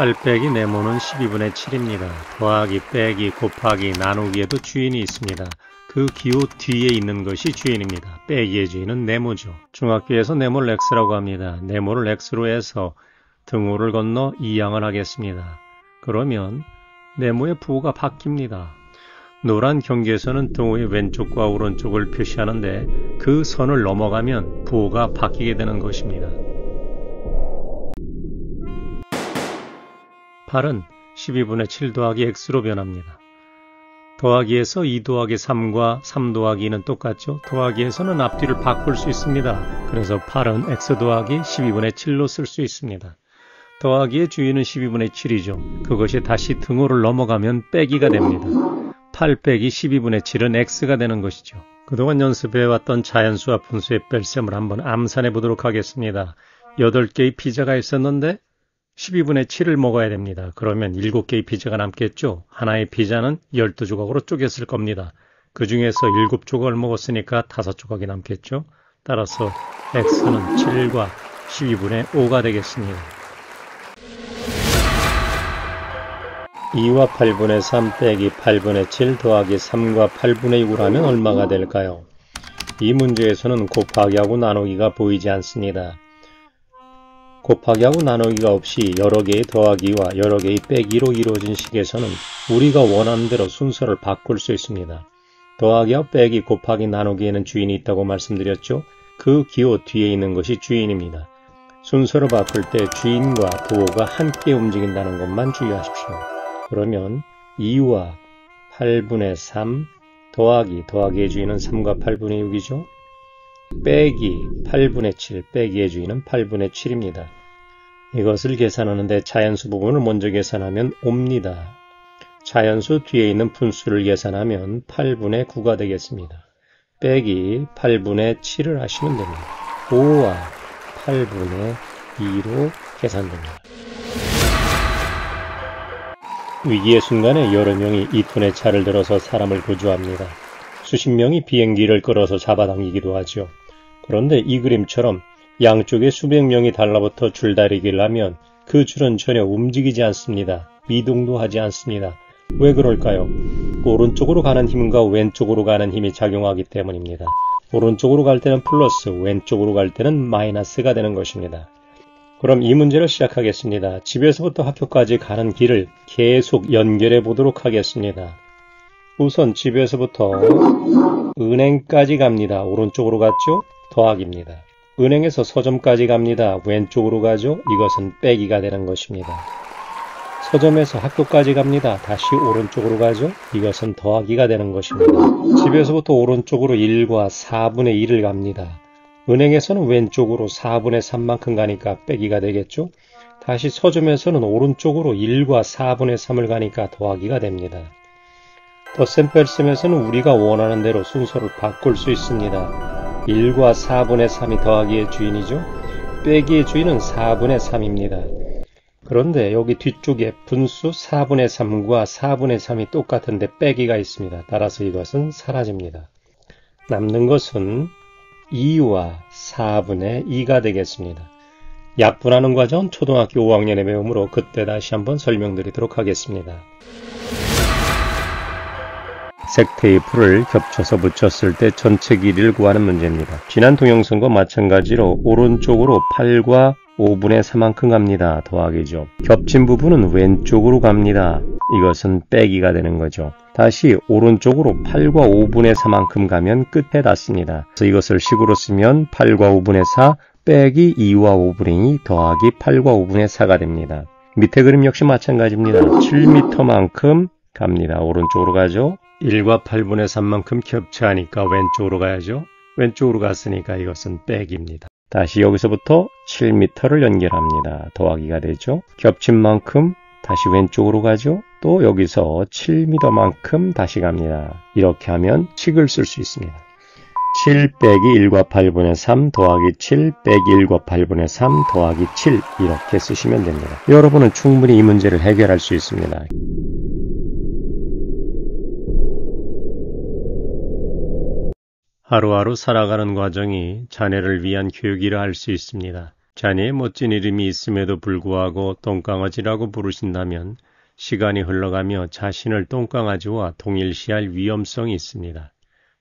8 빼기 네모는 12분의 7입니다. 더하기, 빼기, 곱하기, 나누기에도 주인이 있습니다. 그 기호 뒤에 있는 것이 주인입니다. 빼기의 주인은 네모죠. 중학교에서 네모를 x라고 합니다. 네모를 x로 해서 등호를 건너 이항을 하겠습니다. 그러면 네모의 부호가 바뀝니다. 노란 경계선은 등호의 왼쪽과 오른쪽을 표시하는데 그 선을 넘어가면 부호가 바뀌게 되는 것입니다. 8은 12분의 7 더하기 x로 변합니다. 더하기에서 2 더하기 3과 3 더하기 2는 똑같죠? 더하기에서는 앞뒤를 바꿀 수 있습니다. 그래서 8은 x 더하기 12분의 7로 쓸 수 있습니다. 더하기의 주인은 12분의 7이죠. 그것이 다시 등호를 넘어가면 빼기가 됩니다. 8 빼기 12분의 7은 x가 되는 것이죠. 그동안 연습해왔던 자연수와 분수의 뺄셈을 한번 암산해 보도록 하겠습니다. 8개의 피자가 있었는데 12분의 7을 먹어야 됩니다. 그러면 7개의 피자가 남겠죠. 하나의 피자는 12조각으로 쪼갰을 겁니다. 그 중에서 7조각을 먹었으니까 5조각이 남겠죠. 따라서 x는 7과 12분의 5가 되겠습니다. 2와 8분의 3 빼기 8분의 7 더하기 3과 8분의 6을 하면 얼마가 될까요? 이 문제에서는 곱하기하고 나누기가 보이지 않습니다. 곱하기하고 나누기가 없이 여러 개의 더하기와 여러 개의 빼기로 이루어진 식에서는 우리가 원하는 대로 순서를 바꿀 수 있습니다. 더하기와 빼기, 곱하기, 나누기에는 주인이 있다고 말씀드렸죠? 그 기호 뒤에 있는 것이 주인입니다. 순서를 바꿀 때 주인과 부호가 함께 움직인다는 것만 주의하십시오. 그러면 2와 8분의 3 더하기의 주인은 3과 8분의 6이죠. 빼기 8분의 7, 빼기의 주인은 8분의 7입니다. 이것을 계산하는데 자연수 부분을 먼저 계산하면 5입니다. 자연수 뒤에 있는 분수를 계산하면 8분의 9가 되겠습니다. 빼기 8분의 7을 하시면 됩니다. 5와 8분의 2로 계산됩니다. 위기의 순간에 여러 명이 2톤의 차를 들어서 사람을 구조합니다. 수십 명이 비행기를 끌어서 잡아당기기도 하죠. 그런데 이 그림처럼 양쪽에 수백 명이 달라붙어 줄다리기를 하면 그 줄은 전혀 움직이지 않습니다. 미동도 하지 않습니다. 왜 그럴까요? 오른쪽으로 가는 힘과 왼쪽으로 가는 힘이 작용하기 때문입니다. 오른쪽으로 갈 때는 플러스, 왼쪽으로 갈 때는 마이너스가 되는 것입니다. 그럼 이 문제를 시작하겠습니다. 집에서부터 학교까지 가는 길을 계속 연결해 보도록 하겠습니다. 우선 집에서부터 은행까지 갑니다. 오른쪽으로 갔죠? 더하기입니다. 은행에서 서점까지 갑니다. 왼쪽으로 가죠? 이것은 빼기가 되는 것입니다. 서점에서 학교까지 갑니다. 다시 오른쪽으로 가죠? 이것은 더하기가 되는 것입니다. 집에서부터 오른쪽으로 1과 4분의 1을 갑니다. 은행에서는 왼쪽으로 4분의 3만큼 가니까 빼기가 되겠죠? 다시 서점에서는 오른쪽으로 1과 4분의 3을 가니까 더하기가 됩니다. 덧셈 뺄셈에서는 우리가 원하는 대로 순서를 바꿀 수 있습니다. 1과 4분의 3이 더하기의 주인이죠? 빼기의 주인은 4분의 3입니다. 그런데 여기 뒤쪽에 분수 4분의 3과 4분의 3이 똑같은데 빼기가 있습니다. 따라서 이것은 사라집니다. 남는 것은 2와 4분의 2가 되겠습니다. 약분하는 과정은 초등학교 5학년의 배움으로 그때 다시 한번 설명드리도록 하겠습니다. 색 테이프를 겹쳐서 붙였을 때 전체 길이를 구하는 문제입니다. 지난 동영상과 마찬가지로 오른쪽으로 8과 5분의 4만큼 갑니다. 더하기죠. 겹친 부분은 왼쪽으로 갑니다. 이것은 빼기가 되는 거죠. 다시 오른쪽으로 8과 5분의 4만큼 가면 끝에 닿습니다. 그래서 이것을 식으로 쓰면 8과 5분의 4 빼기 2와 5분의 2 더하기 8과 5분의 4가 됩니다. 밑에 그림 역시 마찬가지입니다. 7m만큼 갑니다. 오른쪽으로 가죠. 1과 8분의 3만큼 겹쳐하니까 왼쪽으로 가야죠. 왼쪽으로 갔으니까 이것은 빼기입니다. 다시 여기서부터 7m를 연결합니다. 더하기가 되죠. 겹친 만큼 다시 왼쪽으로 가죠. 또 여기서 7m만큼 다시 갑니다. 이렇게 하면 식을 쓸 수 있습니다. 7 빼기 1과 8분의 3 더하기 7 빼기 1과 8분의 3 더하기 7 이렇게 쓰시면 됩니다. 여러분은 충분히 이 문제를 해결할 수 있습니다. 하루하루 살아가는 과정이 자녀를 위한 교육이라 할 수 있습니다. 자녀의 멋진 이름이 있음에도 불구하고 똥강아지라고 부르신다면 시간이 흘러가며 자신을 똥강아지와 동일시할 위험성이 있습니다.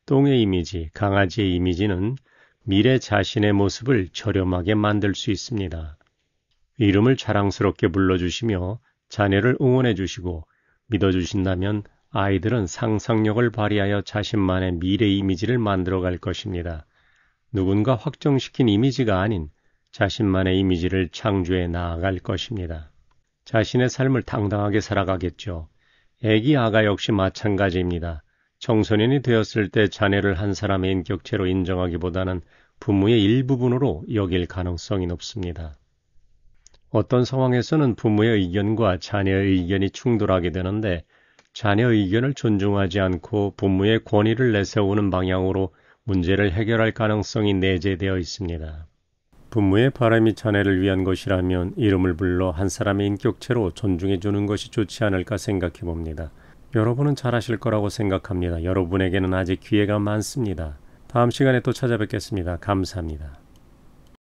똥의 이미지, 강아지의 이미지는 미래 자신의 모습을 저렴하게 만들 수 있습니다. 이름을 자랑스럽게 불러주시며 자녀를 응원해 주시고 믿어주신다면 아이들은 상상력을 발휘하여 자신만의 미래 이미지를 만들어갈 것입니다. 누군가 확정시킨 이미지가 아닌 자신만의 이미지를 창조해 나아갈 것입니다. 자신의 삶을 당당하게 살아가겠죠. 애기 아가 역시 마찬가지입니다. 청소년이 되었을 때 자녀를 한 사람의 인격체로 인정하기보다는 부모의 일부분으로 여길 가능성이 높습니다. 어떤 상황에서는 부모의 의견과 자녀의 의견이 충돌하게 되는데 자녀 의견을 존중하지 않고 부모의 권위를 내세우는 방향으로 문제를 해결할 가능성이 내재되어 있습니다. 부모의 바람이 자녀를 위한 것이라면 이름을 불러 한 사람의 인격체로 존중해 주는 것이 좋지 않을까 생각해 봅니다. 여러분은 잘하실 거라고 생각합니다. 여러분에게는 아직 기회가 많습니다. 다음 시간에 또 찾아뵙겠습니다. 감사합니다.